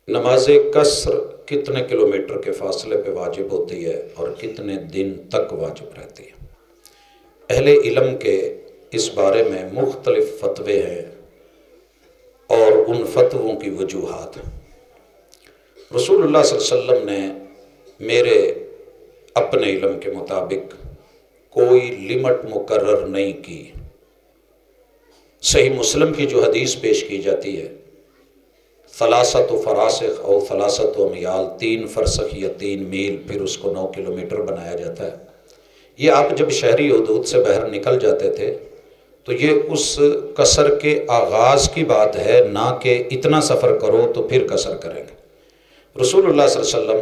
نماز قصر کتنے کلومیٹر کے فاصلے پہ واجب ہوتی ہے اور کتنے دن تک واجب رہتی ہے؟ اہل علم کے اس بارے میں مختلف فتوے ہیں اور ان فتووں کی وجوہات ہیں۔ رسول اللہ صلی اللہ علیہ وسلم نے میرے اپنے علم کے مطابق کوئی لمٹ مقرر نہیں کی۔ صحیح مسلم کی جو حدیث پیش کی جاتی ہے، ثلاثت فراسخ اور ثلاثت امیال، 3 فرسخ یا 3 میل، پھر اس کو 9 کلومیٹر بنایا جاتا ہے۔ یہ آپ جب شہری حدود سے باہر نکل جاتے تھے تو یہ اس قصر کے آغاز کی بات ہے، نہ کہ اتنا سفر کرو تو پھر قصر کریں گے۔ رسول اللہ صلی اللہ علیہ وسلم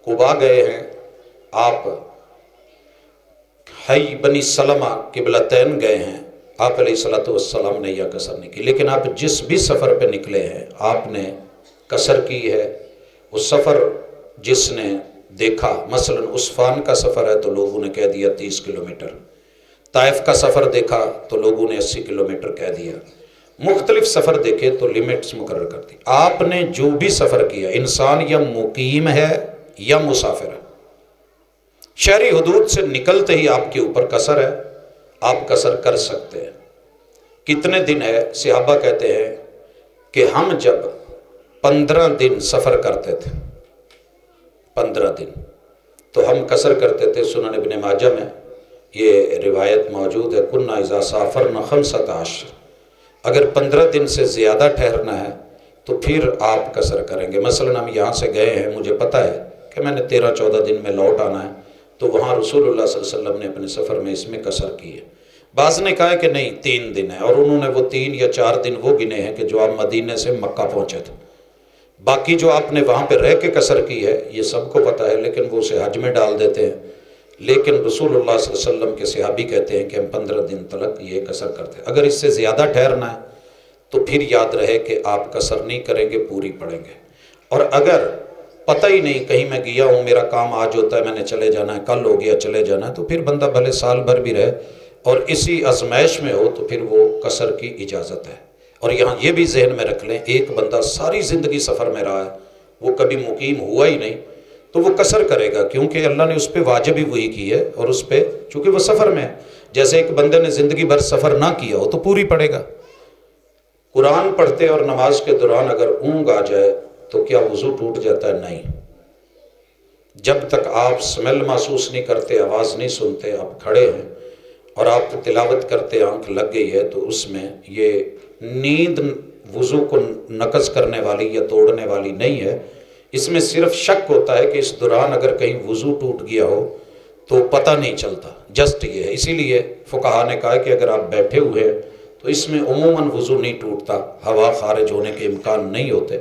قباء گئے ہیں، آپ حی بنی سلمہ قبلتین گئے ہیں، آپ علیہ الصلوۃ والسلام نے یہ قصر نہیں کی، لیکن آپ جس بھی سفر پہ نکلے ہیں آپ نے قصر کی ہے۔ اس سفر جس نے دیکھا، مثلا عسفان کا سفر ہے تو لوگوں نے کہہ دیا 30 کلومیٹر، طائف کا سفر دیکھا تو لوگوں نے 80 کلومیٹر کہہ دیا، مختلف سفر دیکھے تو لیمٹس مقرر کر دی۔ آپ نے جو بھی سفر کیا، انسان یا مقیم ہے یا مسافر ہے، شہری حدود سے نکلتے ہی آپ کے اوپر قصر ہے، آپ قصر کر سکتے ہیں۔ کتنے دن ہے؟ صحابہ کہتے ہیں کہ ہم جب 15 دن سفر کرتے تھے، 15 دن تو ہم قصر کرتے تھے۔ سنن ابن ماجہ میں یہ روایت موجود ہے، کنا اذا سافرنا 15 اگر 15 دن سے زیادہ ٹھہرنا ہے تو پھر آپ قصر کریں گے۔ مثلا ہم یہاں سے گئے ہیں، مجھے پتہ ہے کہ میں نے 13-14 دن میں لوٹ آنا ہے، تو وہاں رسول اللہ صلی اللہ علیہ وسلم نے اپنے سفر میں اس میں قصر کی ہے۔ بعض نے کہا ہے کہ نہیں 3 دن ہے، اور انہوں نے وہ 3 یا 4 دن وہ گنے ہیں کہ جو آپ مدینے سے مکہ پہنچے تھے۔ باقی جو آپ نے وہاں پہ رہ کے قصر کی ہے یہ سب کو پتہ ہے، لیکن وہ اسے حج میں ڈال دیتے ہیں۔ لیکن رسول اللہ صلی اللہ علیہ وسلم کے صحابی کہتے ہیں کہ ہم 15 دن تک یہ قصر کرتے ہیں۔ اگر اس سے زیادہ ٹھہرنا ہے تو پھر یاد رہے کہ آپ قصر نہیں کریں گے، پوری پڑیں گے۔ اور اگر پتہ ہی نہیں، کہیں میں گیا ہوں، میرا کام آج ہوتا ہے، میں نے چلے جانا ہے، کل ہو گیا چلے جانا ہے، تو پھر بندہ بھلے سال بھر بھی رہے اور اسی آزمائش میں ہو تو پھر وہ قصر کی اجازت ہے۔ اور یہاں یہ بھی ذہن میں رکھ لیں، ایک بندہ ساری زندگی سفر میں رہا ہے، وہ کبھی مقیم ہوا ہی نہیں، تو وہ قصر کرے گا، کیونکہ اللہ نے اس پہ واجب ہی وہی کی ہے، اور اس پہ چونکہ وہ سفر میں ہے۔ جیسے ایک بندے نے زندگی بھر سفر نہ کیا ہو تو پوری پڑے گا۔ قرآن پڑھتے اور نماز کے دوران اگر اونگ آ جائے تو کیا وضو ٹوٹ جاتا ہے؟ نہیں۔ جب تک آپ سمیل محسوس نہیں کرتے، آواز نہیں سنتے، آپ کھڑے ہیں اور آپ تلاوت کرتے، آنکھ لگ گئی ہے، تو اس میں یہ نیند وضو کو نقض کرنے والی یا توڑنے والی نہیں ہے۔ اس میں صرف شک ہوتا ہے کہ اس دوران اگر کہیں وضو ٹوٹ گیا ہو تو پتہ نہیں چلتا، جسٹ یہ ہے۔ اسی لیے فقہا نے کہا کہ اگر آپ بیٹھے ہوئے ہیں تو اس میں عموماً وضو نہیں ٹوٹتا، ہوا خارج ہونے کے امکان نہیں ہوتے۔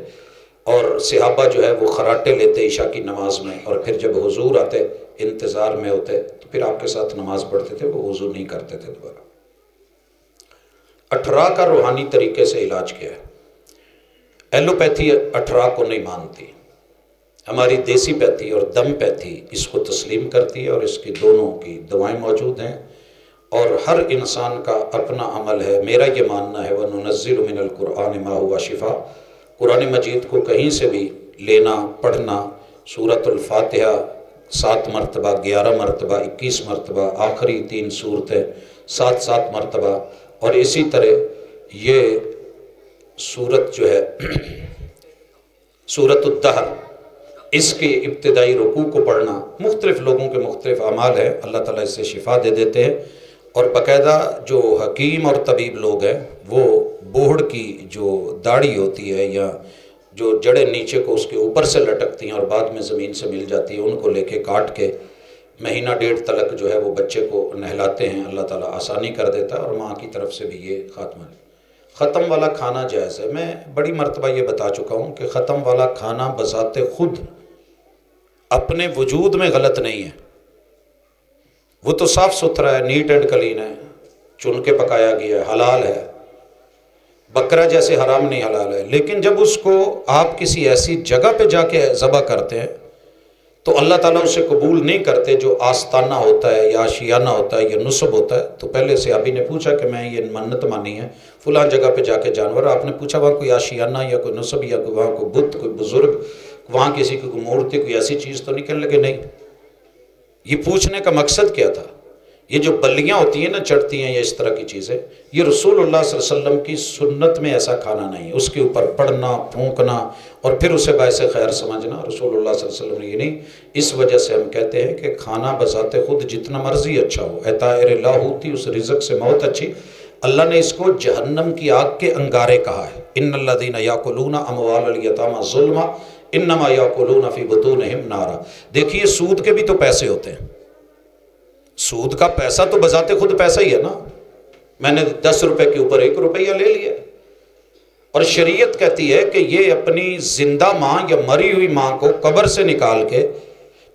اور صحابہ جو ہے وہ خراٹے لیتے عشاء کی نماز میں، اور پھر جب حضور آتے انتظار میں ہوتے تو پھر آپ کے ساتھ نماز پڑھتے تھے، وہ وضو نہیں کرتے تھے دوبارہ۔ 18 کا روحانی طریقے سے علاج کیا ہے؟ ایلوپیتھی 18 کو نہیں مانتی، ہماری دیسی پیتھی اور دم پیتھی اس کو تسلیم کرتی ہے، اور اس کی دونوں کی دوائیں موجود ہیں، اور ہر انسان کا اپنا عمل ہے۔ میرا یہ ماننا ہے وَنُنَزِّلُ مِنَ الْقُرْآنِ مَا هُوَ شِفَاء، قرآن مجید کو کہیں سے بھی لینا، پڑھنا، سورۃ الفاتحہ 7 مرتبہ، 11 مرتبہ، 21 مرتبہ، آخری 3 سورتیں 7 مرتبہ، اور اسی طرح یہ سورت جو ہے سورۃ الدہر، اس کے ابتدائی رکوع کو پڑھنا۔ مختلف لوگوں کے مختلف اعمال ہیں، اللہ تعالیٰ اس سے شفا دے دیتے ہیں۔ اور باقاعدہ جو حکیم اور طبیب لوگ ہیں وہ بوڑھ کی جو داڑھی ہوتی ہے یا جو جڑیں نیچے کو اس کے اوپر سے لٹکتی ہیں اور بعد میں زمین سے مل جاتی ہیں، ان کو لے کے کاٹ کے مہینہ 1.5 تلک جو ہے وہ بچے کو نہلاتے ہیں، اللہ تعالیٰ آسانی کر دیتا ہے، اور ماں کی طرف سے بھی یہ خاتمہ ہے۔ ختم والا کھانا جائز ہے۔ میں بڑی مرتبہ یہ بتا چکا ہوں کہ ختم والا کھانا بذات خود اپنے وجود میں غلط نہیں ہے، وہ تو صاف ستھرا ہے، نیٹ اینڈ کلین ہے، چن کے پکایا گیا ہے، حلال ہے، بکرا جیسے حرام نہیں حلال ہے۔ لیکن جب اس کو آپ کسی ایسی جگہ پہ جا کے ذبح کرتے ہیں تو اللہ تعالیٰ اسے قبول نہیں کرتے جو آستانہ ہوتا ہے یا آشیانہ ہوتا ہے یا نصب ہوتا ہے۔ تو پہلے صحابی نے پوچھا کہ میں یہ منت مانی ہے فلاں جگہ پہ جا کے جانور، آپ نے پوچھا وہاں کوئی آشیانہ یا کوئی نصب یا کوئی وہاں کوئی بت، کوئی بزرگ، وہاں کسی کی کوئی مورتی، کوئی ایسی چیز تو نہیں؟ کہنے لگے نہیں۔ یہ پوچھنے کا مقصد کیا تھا؟ یہ جو بلیاں ہوتی ہیں نا، چڑھتی ہیں یا اس طرح کی چیزیں، یہ رسول اللہ صلی اللہ علیہ وسلم کی سنت میں ایسا کھانا نہیں ہے۔ اس کے اوپر پڑھنا، پھونکنا اور پھر اسے باعث خیر سمجھنا رسول اللہ صلی اللہ علیہ وسلم نے یہ نہیں۔ اس وجہ سے ہم کہتے ہیں کہ کھانا بذات خود جتنا مرضی اچھا ہو، اطائر لا ہوتی، اس رزق سے موت اچھی۔ اللہ نے اس کو جہنم کی آگ کے انگارے کہا ہے، ان الذین یاکلون اموال الیتامی ظلما انما یاکلون فی بطونہم نارا۔ دیکھیے سود کے بھی تو پیسے ہوتے ہیں، سود کا پیسہ تو بذات خود پیسہ ہی ہے نا، میں نے 10 روپے کے اوپر 1 روپیہ لے لیا، اور شریعت کہتی ہے کہ یہ اپنی زندہ ماں یا مری ہوئی ماں کو قبر سے نکال کے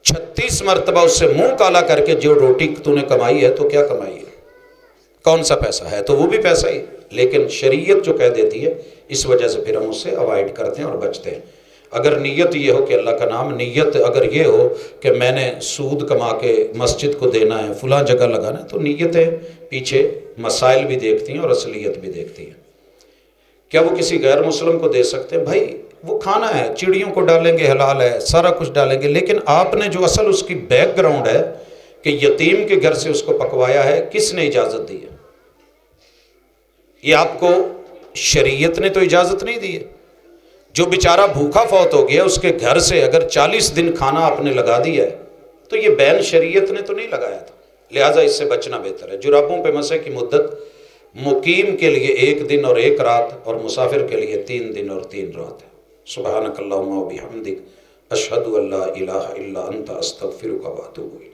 36 مرتبہ اس سے منہ کالا کر کے جو روٹی تو نے کمائی ہے تو کیا کمائی ہے، کون سا پیسہ ہے، تو وہ بھی پیسہ ہی، لیکن شریعت جو کہہ دیتی ہے اس وجہ سے پھر ہم اس سے اوائڈ کرتے ہیں اور بچتے ہیں۔ اگر نیت یہ ہو کہ اللہ کا نام، نیت اگر یہ ہو کہ میں نے سود کما کے مسجد کو دینا ہے، فلاں جگہ لگانا ہے، تو نیتیں پیچھے مسائل بھی دیکھتی ہیں اور اصلیت بھی دیکھتی ہیں۔ کیا وہ کسی غیر مسلم کو دے سکتے ہیں؟ بھائی وہ کھانا ہے، چڑیوں کو ڈالیں گے حلال ہے، سارا کچھ ڈالیں گے، لیکن آپ نے جو اصل اس کی بیک گراؤنڈ ہے کہ یتیم کے گھر سے اس کو پکوایا ہے، کس نے اجازت دی ہے؟ یہ آپ کو شریعت نے تو اجازت نہیں دی ہے۔ جو بیچارہ بھوکا فوت ہو گیا، اس کے گھر سے اگر 40 دن کھانا آپ نے لگا دیا ہے تو یہ بین شریعت نے تو نہیں لگایا تھا، لہٰذا اس سے بچنا بہتر ہے۔ جرابوں پہ مسح کی مدت مقیم کے لیے 1 دن اور 1 رات، اور مسافر کے لیے 3 دن اور 3 رات ہے۔ سبحانک اللہم و بحمدک، اشہد ان لا الہ الا انت، استغفرک و اتوب الیک۔